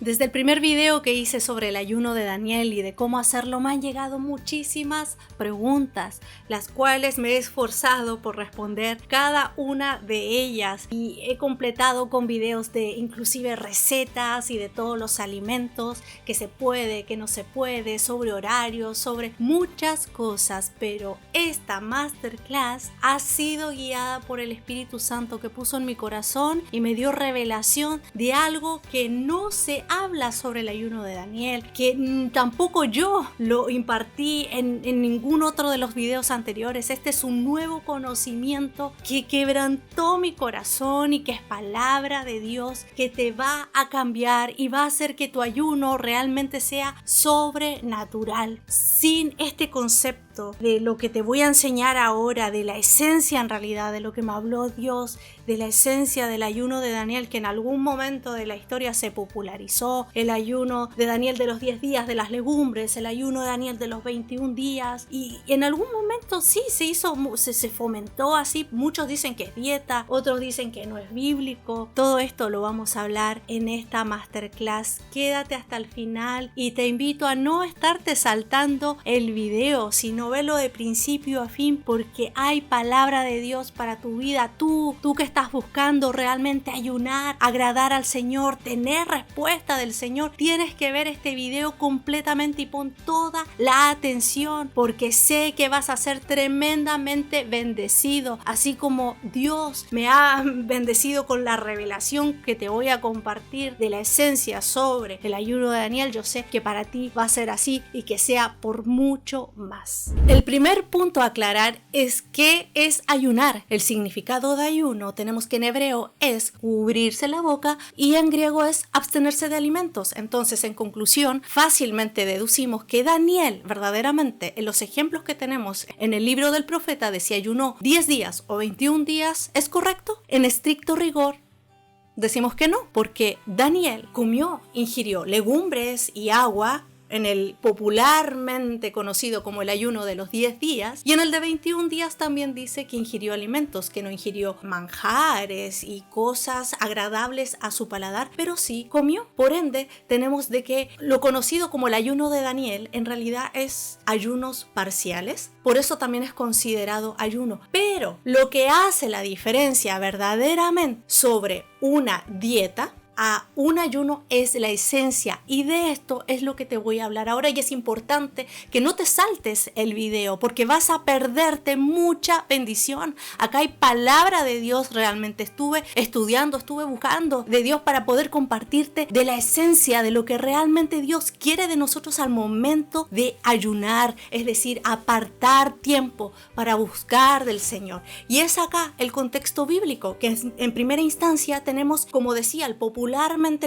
Desde el primer video que hice sobre el ayuno de Daniel y de cómo hacerlo me han llegado muchísimas preguntas, las cuales me he esforzado por responder cada una de ellas y he completado con videos de inclusive recetas y de todos los alimentos que se puede, que no se puede, sobre horarios, sobre muchas cosas, pero esta masterclass ha sido guiada por el Espíritu Santo que puso en mi corazón y me dio revelación de algo que no se habla sobre el ayuno de Daniel, que tampoco yo lo impartí en ningún otro de los videos anteriores. Este es un nuevo conocimiento que quebrantó mi corazón y que es palabra de Dios que te va a cambiar y va a hacer que tu ayuno realmente sea sobrenatural. Sin este concepto de lo que te voy a enseñar ahora, de la esencia en realidad, de lo que me habló Dios, de la esencia del ayuno de Daniel, que en algún momento de la historia se popularizó, el ayuno de Daniel de los 10 días de las legumbres, el ayuno de Daniel de los 21 días, y en algún momento sí se hizo, se fomentó así. Muchos dicen que es dieta, otros dicen que no es bíblico. Todo esto lo vamos a hablar en esta masterclass. Quédate hasta el final y te invito a no estarte saltando el video, sino verlo de principio a fin, porque hay palabra de Dios para tu vida. Tú que estás buscando realmente ayunar, agradar al Señor, tener respuesta del Señor, tienes que ver este video completamente y pon toda la atención, porque sé que vas a ser tremendamente bendecido, así como Dios me ha bendecido con la revelación que te voy a compartir de la esencia sobre el ayuno de Daniel. Yo sé que para ti va a ser así y que sea por mucho más. El primer punto a aclarar es qué es ayunar. El significado de ayuno tenemos que en hebreo es cubrirse la boca y en griego es abstenerse de alimentos. Entonces, en conclusión, fácilmente deducimos que Daniel verdaderamente, en los ejemplos que tenemos en el libro del profeta, de si ayunó 10 días o 21 días, ¿es correcto? En estricto rigor, decimos que no, porque Daniel ingirió legumbres y agua en el popularmente conocido como el ayuno de los 10 días, y en el de 21 días también dice que ingirió alimentos, que no ingirió manjares y cosas agradables a su paladar, pero sí comió. Por ende, tenemos de que lo conocido como el ayuno de Daniel en realidad es ayunos parciales, por eso también es considerado ayuno. Pero lo que hace la diferencia verdaderamente sobre una dieta a un ayuno es la esencia, y de esto es lo que te voy a hablar ahora, y es importante que no te saltes el video porque vas a perderte mucha bendición. Acá hay palabra de Dios. Realmente estuve estudiando, estuve buscando de Dios para poder compartirte de la esencia de lo que realmente Dios quiere de nosotros al momento de ayunar, es decir, apartar tiempo para buscar del Señor. Y es acá el contexto bíblico, que en primera instancia tenemos, como decía, el popularmente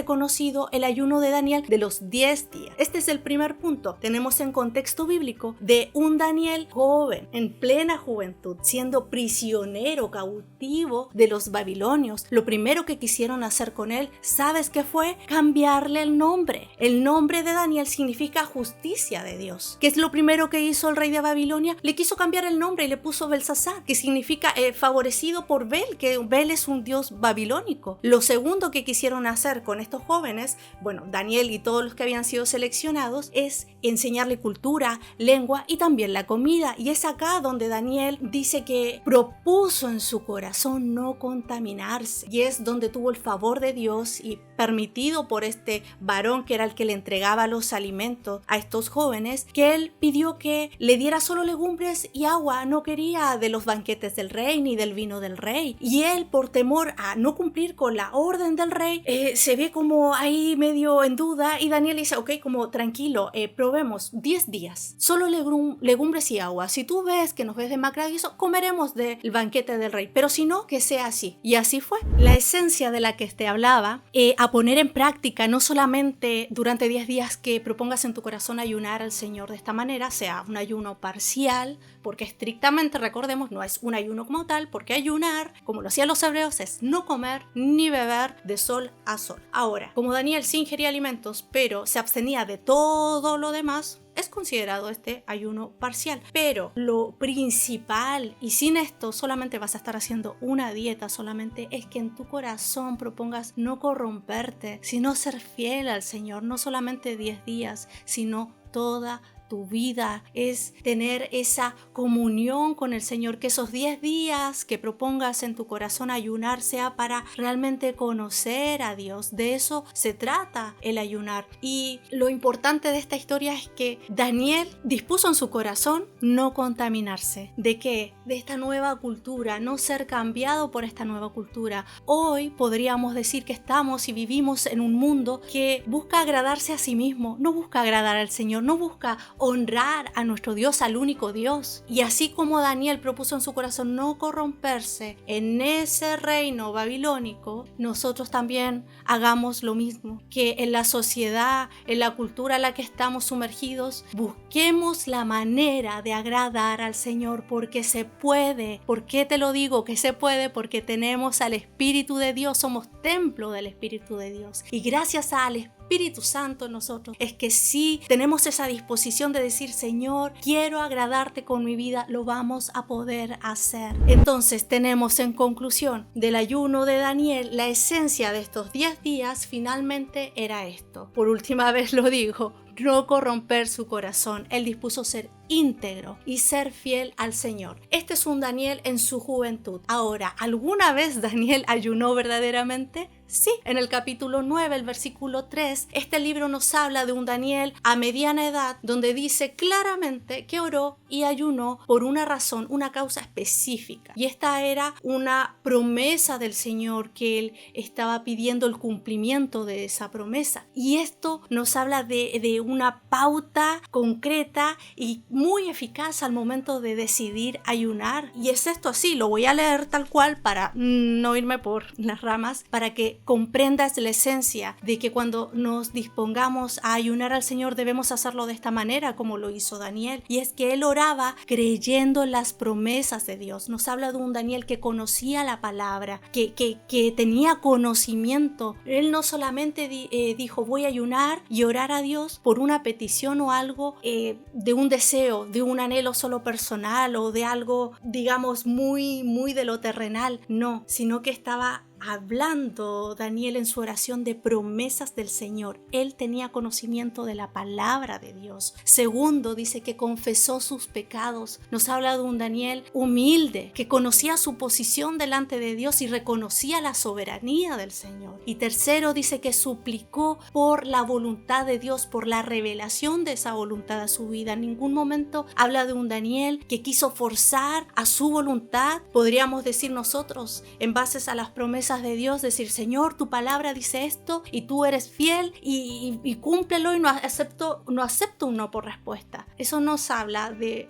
conocido el ayuno de Daniel de los 10 días. Este es el primer punto. Tenemos en contexto bíblico de un Daniel joven, en plena juventud, siendo prisionero, cautivo de los babilonios. Lo primero que quisieron hacer con él, ¿sabes qué fue? Cambiarle el nombre. El nombre de Daniel significa justicia de Dios. ¿Qué es lo primero que hizo el rey de Babilonia? Le quiso cambiar el nombre y le puso Belsasar, que significa favorecido por Bel, que Bel es un dios babilónico. Lo segundo que quisieron hacer con estos jóvenes, bueno, Daniel y todos los que habían sido seleccionados, es enseñarle cultura, lengua y también la comida. Y es acá donde Daniel dice que propuso en su corazón no contaminarse, y es donde tuvo el favor de Dios y permitido por este varón que era el que le entregaba los alimentos a estos jóvenes, que él pidió que le diera solo legumbres y agua. No quería de los banquetes del rey ni del vino del rey, y él, por temor a no cumplir con la orden del rey, se ve como ahí medio en duda, y Daniel dice, ok, como tranquilo, probemos 10 días, solo legumbres y agua. Si tú ves que nos ves demacrados y eso, comeremos del banquete del rey, pero si no, que sea así. Y así fue. La esencia de la que te hablaba, a poner en práctica, no solamente durante 10 días que propongas en tu corazón ayunar al Señor de esta manera, sea un ayuno parcial, porque estrictamente, recordemos, no es un ayuno como tal, porque ayunar, como lo hacían los hebreos, es no comer ni beber de sol a sol. Ahora, como Daniel sí ingería alimentos, pero se abstenía de todo lo demás, es considerado este ayuno parcial. Pero lo principal, y sin esto solamente vas a estar haciendo una dieta, solamente es que en tu corazón propongas no corromperte, sino ser fiel al Señor, no solamente 10 días, sino toda tu vida, es tener esa comunión con el Señor, que esos 10 días que propongas en tu corazón ayunar sea para realmente conocer a Dios. De eso se trata el ayunar. Y lo importante de esta historia es que Daniel dispuso en su corazón no contaminarse. ¿De qué? De esta nueva cultura, no ser cambiado por esta nueva cultura. Hoy podríamos decir que estamos y vivimos en un mundo que busca agradarse a sí mismo, no busca agradar al Señor, no busca honrar a nuestro Dios, al único Dios. Y así como Daniel propuso en su corazón no corromperse en ese reino babilónico, nosotros también hagamos lo mismo, que en la sociedad, en la cultura en la que estamos sumergidos, busquemos la manera de agradar al Señor, porque se puede. ¿Por qué te lo digo que se puede? Porque tenemos al Espíritu de Dios, somos templo del Espíritu de Dios, y gracias al Espíritu Santo en nosotros es que sí tenemos esa disposición de decir: Señor, quiero agradarte con mi vida, lo vamos a poder hacer. Entonces tenemos en conclusión del ayuno de Daniel, la esencia de estos 10 días finalmente era esto. Por última vez lo digo: no corromper su corazón. Él dispuso ser íntegro y ser fiel al Señor. Este es un Daniel en su juventud. Ahora, ¿alguna vez Daniel ayunó verdaderamente? Sí, en el capítulo 9, el versículo 3, este libro nos habla de un Daniel a mediana edad, donde dice claramente que oró y ayunó por una razón, una causa específica. Y esta era una promesa del Señor, que él estaba pidiendo el cumplimiento de esa promesa. Y esto nos habla de una pauta concreta y muy eficaz al momento de decidir ayunar. Y es esto así, lo voy a leer tal cual para no irme por las ramas, para que comprendas la esencia de que cuando nos dispongamos a ayunar al Señor debemos hacerlo de esta manera como lo hizo Daniel. Y es que él oraba creyendo en las promesas de Dios. Nos habla de un Daniel que conocía la palabra, que tenía conocimiento. Él no solamente dijo: voy a ayunar y orar a Dios por una petición o algo de un deseo, de un anhelo solo personal o de algo, digamos, muy de lo terrenal. No, sino que estaba hablando Daniel en su oración de promesas del Señor. Él tenía conocimiento de la palabra de Dios. Segundo, dice que confesó sus pecados. Nos habla de un Daniel humilde, que conocía su posición delante de Dios y reconocía la soberanía del Señor. Y tercero, dice que suplicó por la voluntad de Dios, por la revelación de esa voluntad a su vida. En ningún momento habla de un Daniel que quiso forzar a su voluntad. Podríamos decir nosotros, en base a las promesas de Dios, decir: Señor, tu palabra dice esto y tú eres fiel y cúmplelo, y no acepto un no por respuesta. Eso nos habla de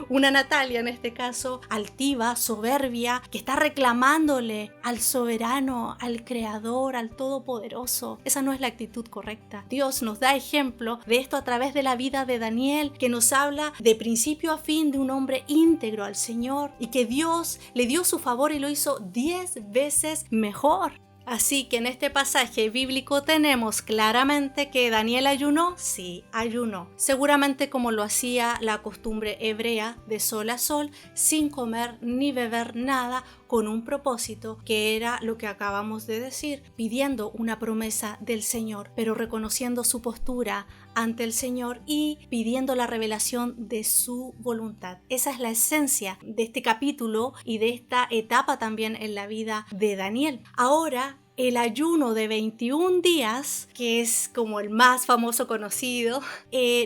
una Natalia, en este caso, altiva, soberbia, que está reclamándole al soberano, al creador, al todopoderoso. Esa no es la actitud correcta. Dios nos da ejemplo de esto a través de la vida de Daniel, que nos habla de principio a fin de un hombre íntegro al Señor, y que Dios le dio su favor y lo hizo 10 veces mejor. Así que en este pasaje bíblico tenemos claramente que Daniel ayunó. Sí, ayunó. Seguramente como lo hacía la costumbre hebrea, de sol a sol, sin comer ni beber nada, con un propósito, que era lo que acabamos de decir, pidiendo una promesa del Señor, pero reconociendo su postura ante el Señor y pidiendo la revelación de su voluntad. Esa es la esencia de este capítulo y de esta etapa también en la vida de Daniel. Ahora, el ayuno de 21 días, que es como el más famoso conocido,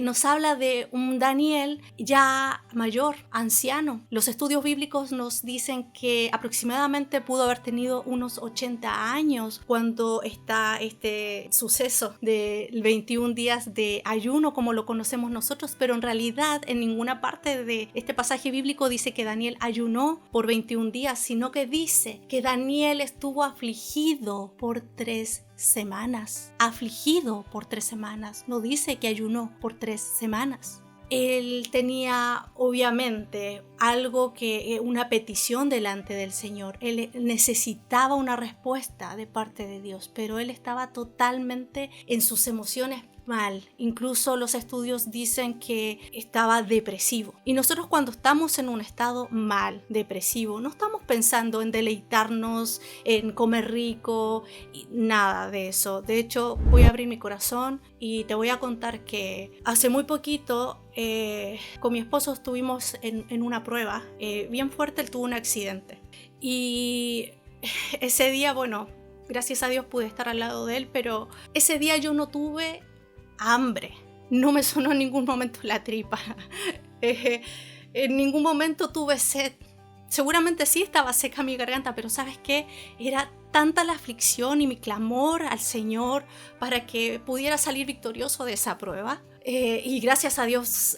nos habla de un Daniel ya mayor, anciano. Los estudios bíblicos nos dicen que aproximadamente pudo haber tenido unos 80 años cuando está este suceso de 21 días de ayuno como lo conocemos nosotros, pero en realidad en ninguna parte de este pasaje bíblico dice que Daniel ayunó por 21 días, sino que dice que Daniel estuvo afligido por 3 semanas. Afligido por 3 semanas. No dice que ayunó por 3 semanas. él tenía obviamente una petición delante del Señor. Él necesitaba una respuesta de parte de Dios, pero él estaba totalmente en sus emociones mal. Incluso los estudios dicen que estaba depresivo. Y nosotros cuando estamos en un estado mal, depresivo, no estamos pensando en deleitarnos, en comer rico, nada de eso. De hecho, voy a abrir mi corazón y te voy a contar que hace muy poquito con mi esposo estuvimos en una prueba bien fuerte. Él tuvo un accidente y ese día, bueno, gracias a Dios pude estar al lado de él, pero ese día yo no tuve hambre, no me sonó en ningún momento la tripa, en ningún momento tuve sed. Seguramente sí estaba seca mi garganta, pero ¿sabes qué? Era tanta la aflicción y mi clamor al Señor para que pudiera salir victorioso de esa prueba. Y gracias a Dios,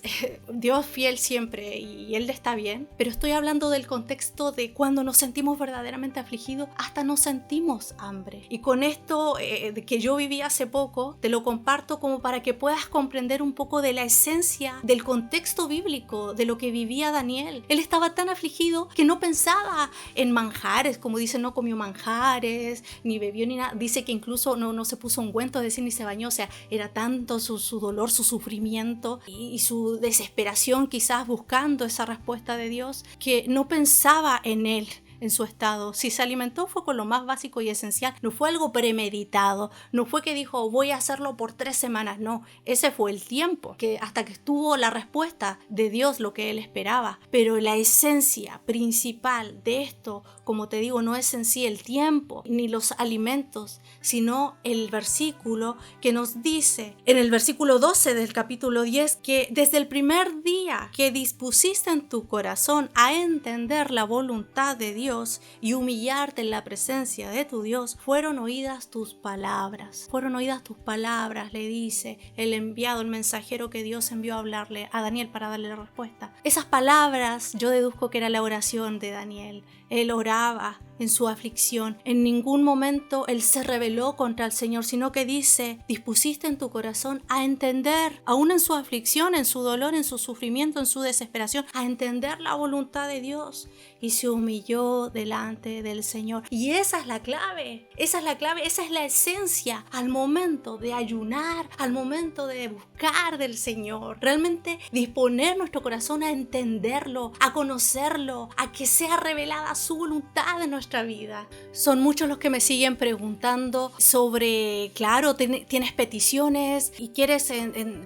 Dios fiel siempre y Él está bien, pero estoy hablando del contexto de cuando nos sentimos verdaderamente afligidos, hasta nos sentimos hambre. Y con esto de que yo viví hace poco, te lo comparto como para que puedas comprender un poco de la esencia del contexto bíblico de lo que vivía Daniel. Él estaba tan afligido que no pensaba en manjares, como dice, no comió manjares, ni bebió ni nada. Dice que incluso no se puso ungüento, es decir, ni se bañó. O sea, era tanto su dolor, su sufrimiento y su desesperación quizás buscando esa respuesta de Dios, que no pensaba en él, en su estado. Si se alimentó fue con lo más básico y esencial, no fue algo premeditado, no fue que dijo voy a hacerlo por 3 semanas, no, ese fue el tiempo, que hasta que estuvo la respuesta de Dios, lo que él esperaba. Pero la esencia principal de esto, como te digo, no es en sí el tiempo ni los alimentos, sino el versículo que nos dice en el versículo 12 del capítulo 10 que desde el primer día que dispusiste en tu corazón a entender la voluntad de Dios y humillarte en la presencia de tu Dios, fueron oídas tus palabras. Fueron oídas tus palabras, le dice el enviado, el mensajero que Dios envió a hablarle a Daniel para darle la respuesta. Esas palabras yo deduzco que era la oración de Daniel. Él oraba en su aflicción. En ningún momento él se rebeló contra el Señor, sino que dice, dispusiste en tu corazón a entender, aún en su aflicción, en su dolor, en su sufrimiento, en su desesperación, a entender la voluntad de Dios. Y se humilló delante del Señor. Y esa es la clave, esa es la esencia al momento de ayunar, al momento de buscar del Señor. Realmente disponer nuestro corazón a entenderlo, a conocerlo, a que sea revelada su voluntad en nuestra vida. Son muchos los que me siguen preguntando sobre, claro, tienes peticiones y quieres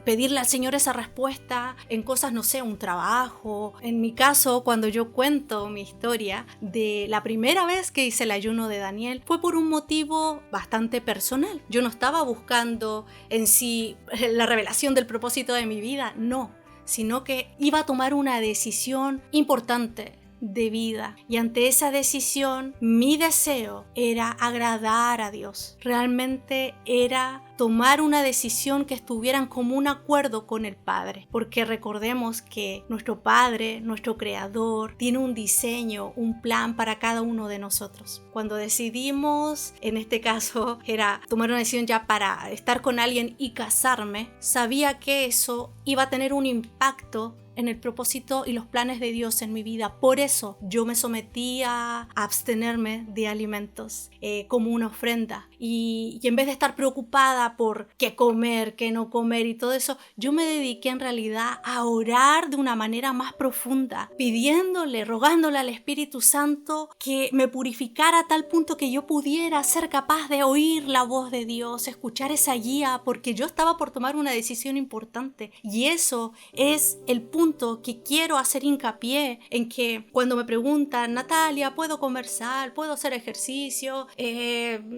pedirle al Señor esa respuesta en cosas, no sé, un trabajo. En mi caso, cuando yo cuento mi historia de la primera vez que hice el ayuno de Daniel, fue por un motivo bastante personal. Yo no estaba buscando en sí la revelación del propósito de mi vida, no, sino que iba a tomar una decisión importante de vida, y ante esa decisión mi deseo era agradar a Dios. Realmente era tomar una decisión que estuviera en común acuerdo con el Padre, porque recordemos que nuestro Padre, nuestro Creador, tiene un diseño, un plan para cada uno de nosotros. Cuando decidimos, en este caso era tomar una decisión ya para estar con alguien y casarme, sabía que eso iba a tener un impacto en el propósito y los planes de Dios en mi vida. Por eso yo me sometí a abstenerme de alimentos como una ofrenda. Y en vez de estar preocupada por qué comer, qué no comer y todo eso, yo me dediqué en realidad a orar de una manera más profunda, pidiéndole, rogándole al Espíritu Santo que me purificara a tal punto que yo pudiera ser capaz de oír la voz de Dios, escuchar esa guía, porque yo estaba por tomar una decisión importante. Y eso es el punto que quiero hacer hincapié en, que cuando me preguntan, Natalia, ¿puedo comer sal? ¿Puedo hacer ejercicio?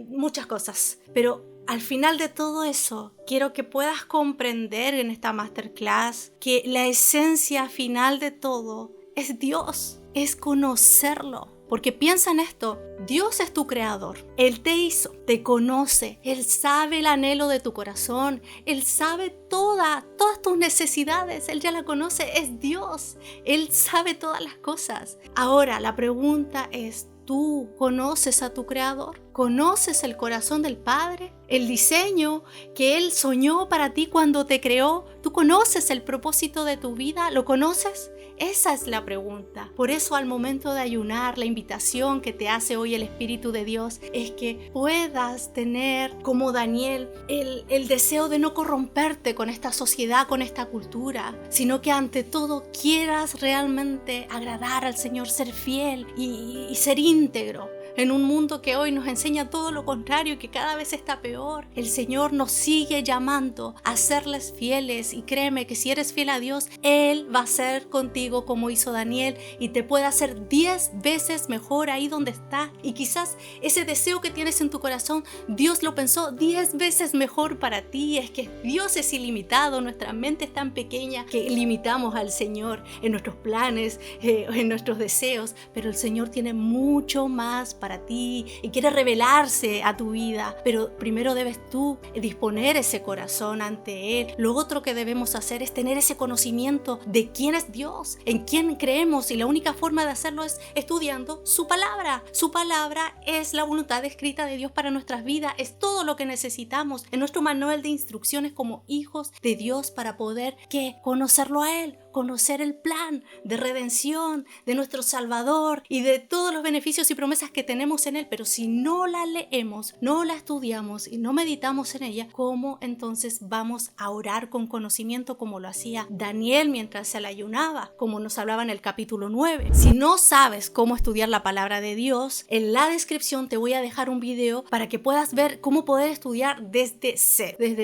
Muchas cosas. Pero al final de todo eso, quiero que puedas comprender en esta masterclass que la esencia final de todo es Dios, es conocerlo. Porque piensa en esto, Dios es tu creador, Él te hizo, te conoce, Él sabe el anhelo de tu corazón, Él sabe todas tus necesidades, Él ya la conoce, es Dios, Él sabe todas las cosas. Ahora la pregunta es, ¿tú conoces a tu creador? ¿Conoces el corazón del Padre? ¿El diseño que Él soñó para ti cuando te creó? ¿Tú conoces el propósito de tu vida? ¿Lo conoces? Esa es la pregunta. Por eso al momento de ayunar, la invitación que te hace hoy el Espíritu de Dios es que puedas tener, como Daniel, el deseo de no corromperte con esta sociedad, con esta cultura, sino que ante todo quieras realmente agradar al Señor, ser fiel y ser íntegro. En un mundo que hoy nos enseña todo lo contrario, que cada vez está peor, el Señor nos sigue llamando a serles fieles, y créeme que si eres fiel a Dios, Él va a ser contigo como hizo Daniel y te puede hacer 10 veces mejor ahí donde estás. Y quizás ese deseo que tienes en tu corazón, Dios lo pensó 10 veces mejor para ti. Es que Dios es ilimitado, nuestra mente es tan pequeña que limitamos al Señor en nuestros planes, en nuestros deseos, pero el Señor tiene mucho más para ti y quiere revelarse a tu vida, pero primero debes tú disponer ese corazón ante Él. Lo otro que debemos hacer es tener ese conocimiento de quién es Dios, en quién creemos, y la única forma de hacerlo es estudiando su palabra. Su palabra es la voluntad escrita de Dios para nuestras vidas, es todo lo que necesitamos en nuestro manual de instrucciones como hijos de Dios para poder conocerlo a Él, conocer el plan de redención de nuestro Salvador y de todos los beneficios y promesas que tenemos en Él. Pero si no la leemos, no la estudiamos y no meditamos en ella, ¿cómo entonces vamos a orar con conocimiento como lo hacía Daniel mientras se le ayunaba, como nos hablaba en el capítulo 9? Si no sabes cómo estudiar la palabra de Dios, en la descripción te voy a dejar un video para que puedas ver cómo poder estudiar desde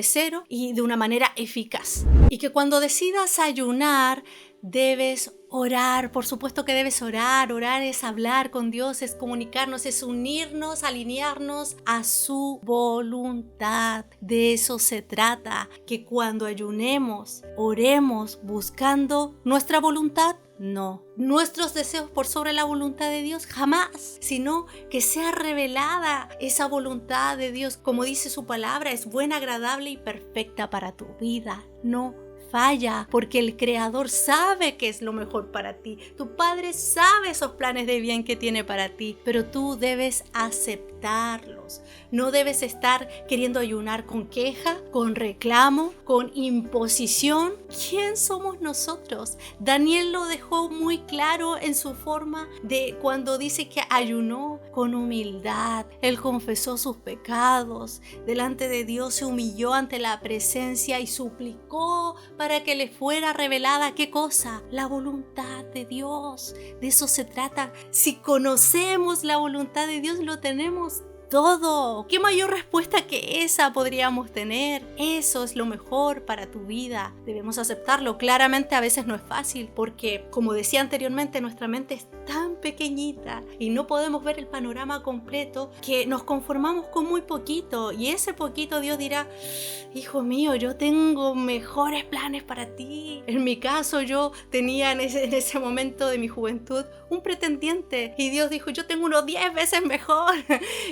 cero y de una manera eficaz. Y que cuando decidas ayunar, debes orar. Por supuesto que debes orar. Orar es hablar con Dios, es comunicarnos, es unirnos, alinearnos a su voluntad. De eso se trata, que cuando ayunemos, oremos buscando nuestra voluntad. No, nuestros deseos por sobre la voluntad de Dios, jamás, sino que sea revelada esa voluntad de Dios. Como dice su palabra, es buena, agradable y perfecta para tu vida. No falla, porque el Creador sabe que es lo mejor para ti. Tu Padre sabe esos planes de bien que tiene para ti, pero tú debes aceptarlos. No debes estar queriendo ayunar con queja, con reclamo, con imposición. ¿Quién somos nosotros? Daniel lo dejó muy claro en su forma de cuando dice que ayunó con humildad. Él confesó sus pecados delante de Dios, se humilló ante la presencia y suplicó para que le fuera revelada, ¿qué cosa? La voluntad de Dios. De eso se trata. Si conocemos la voluntad de Dios, lo tenemos todo. ¿Qué mayor respuesta que esa podríamos tener? Eso es lo mejor para tu vida. Debemos aceptarlo. Claramente a veces no es fácil porque, como decía anteriormente, nuestra mente es tan pequeñita y no podemos ver el panorama completo que nos conformamos con muy poquito, y ese poquito Dios dirá: hijo mío, yo tengo mejores planes para ti. En mi caso, yo tenía en ese momento de mi juventud un pretendiente y Dios dijo: yo tengo uno 10 veces mejor.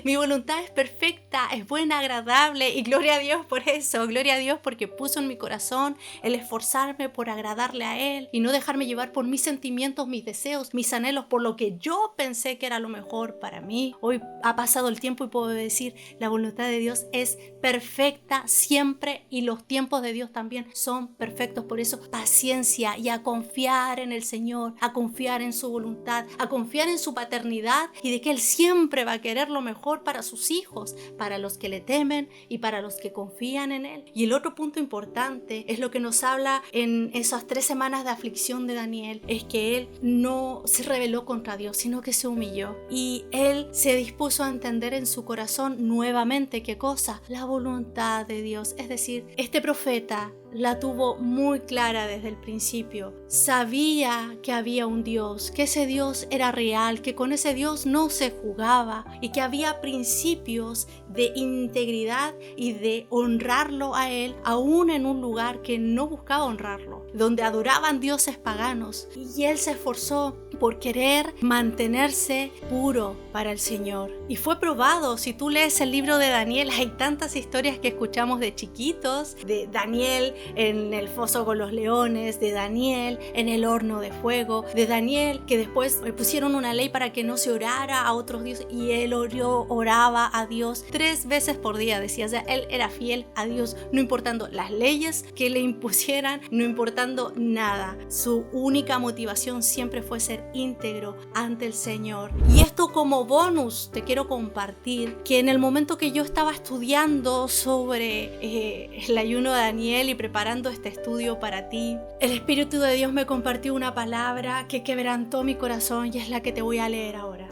Mi voluntad es perfecta, es buena, agradable, y gloria a Dios por eso. Gloria a Dios porque puso en mi corazón el esforzarme por agradarle a Él y no dejarme llevar por mis sentimientos, mis deseos, mis anhelos, por lo que yo pensé que era lo mejor para mí. Hoy ha pasado el tiempo y puedo decir: la voluntad de Dios es perfecta siempre, y los tiempos de Dios también son perfectos. Por eso, paciencia y a confiar en el Señor, a confiar en su voluntad, a confiar en su paternidad y de que Él siempre va a querer lo mejor para sus hijos, para los que le temen y para los que confían en Él. Y el otro punto importante es lo que nos habla en esas 3 semanas de aflicción de Daniel, es que él no se rebeló contra Dios, sino que se humilló, y él se dispuso a entender en su corazón nuevamente, ¿qué cosa? La voluntad de Dios. Es decir, este profeta la tuvo muy clara desde el principio. Sabía que había un Dios, que ese Dios era real, que con ese Dios no se jugaba y que había principios de integridad y de honrarlo a Él, aún en un lugar que no buscaba honrarlo, donde adoraban dioses paganos. Y Él se esforzó por querer mantenerse puro para el Señor. Y fue probado. Si tú lees el libro de Daniel, hay tantas historias que escuchamos de chiquitos, de Daniel en el foso con los leones, de Daniel en el horno de fuego, de Daniel que después pusieron una ley para que no se orara a otros dioses y él oraba a Dios 3 veces por día, decía. O sea, él era fiel a Dios, no importando las leyes que le impusieran, no importando nada. Su única motivación siempre fue ser íntegro ante el Señor. Y esto como bonus te quiero compartir que en el momento que yo estaba estudiando sobre el ayuno de Daniel y preparando este estudio para ti, el Espíritu de Dios me compartió una palabra que quebrantó mi corazón y es la que te voy a leer ahora.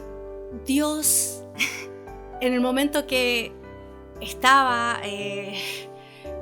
Dios, en el momento que estaba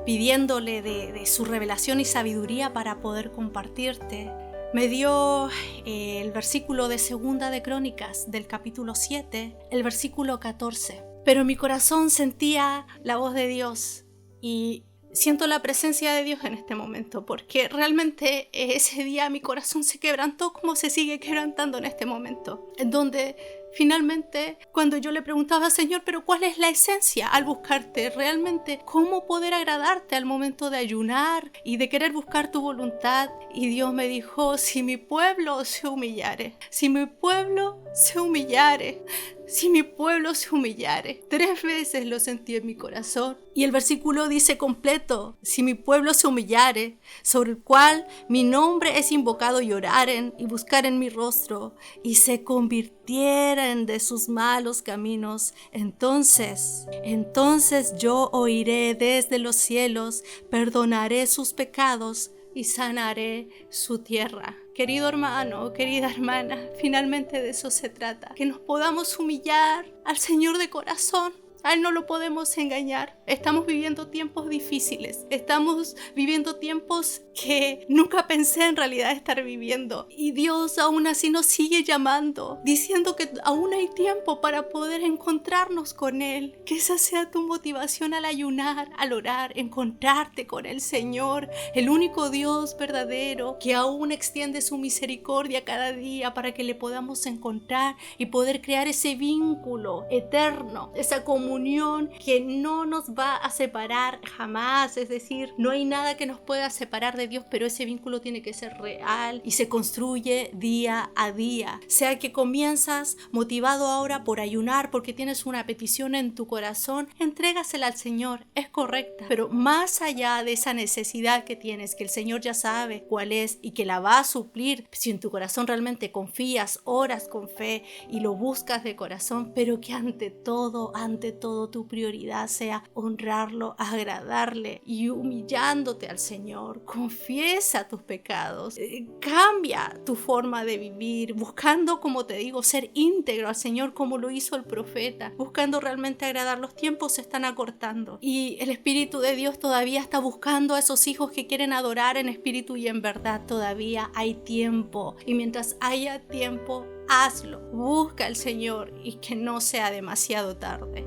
pidiéndole de su revelación y sabiduría para poder compartirte, me dio el versículo de 2 de Crónicas del capítulo 7, el versículo 14. Pero en mi corazón sentía la voz de Dios y siento la presencia de Dios en este momento, porque realmente ese día mi corazón se quebrantó como se sigue quebrantando en este momento, en donde finalmente cuando yo le preguntaba, Señor, pero ¿cuál es la esencia al buscarte? Realmente, ¿cómo poder agradarte al momento de ayunar y de querer buscar tu voluntad? Y Dios me dijo, si mi pueblo se humillare, si mi pueblo se humillare, si mi pueblo se humillare. 3 veces lo sentí en mi corazón. Y el versículo dice completo, si mi pueblo se humillare, sobre el cual mi nombre es invocado, y oraren y buscaren mi rostro, y se convirtieren de sus malos caminos, entonces yo oiré desde los cielos, perdonaré sus pecados y sanaré su tierra. Querido hermano, querida hermana, finalmente de eso se trata, que nos podamos humillar al Señor de corazón. A Él no lo podemos engañar. Estamos viviendo tiempos difíciles. Estamos viviendo tiempos que nunca pensé en realidad estar viviendo. Y Dios aún así nos sigue llamando, diciendo que aún hay tiempo para poder encontrarnos con Él. Que esa sea tu motivación al ayunar, al orar, encontrarte con el Señor, el único Dios verdadero, que aún extiende su misericordia cada día para que le podamos encontrar y poder crear ese vínculo eterno, esa comunión que no nos va a separar jamás. Es decir, no hay nada que nos pueda separar de Dios, pero ese vínculo tiene que ser real y se construye día a día. Sea que comienzas motivado ahora por ayunar porque tienes una petición en tu corazón, entrégasela al Señor, es correcta, pero más allá de esa necesidad que tienes, que el Señor ya sabe cuál es y que la va a suplir, si en tu corazón realmente confías, oras con fe y lo buscas de corazón, pero que ante todo tu prioridad sea honrarlo, agradarle y humillándote al Señor. Confiesa tus pecados, cambia tu forma de vivir, buscando, como te digo, ser íntegro al Señor como lo hizo el profeta, buscando realmente agradar. Los tiempos se están acortando y el Espíritu de Dios todavía está buscando a esos hijos que quieren adorar en espíritu y en verdad. Todavía hay tiempo y mientras haya tiempo, hazlo, busca al Señor y que no sea demasiado tarde.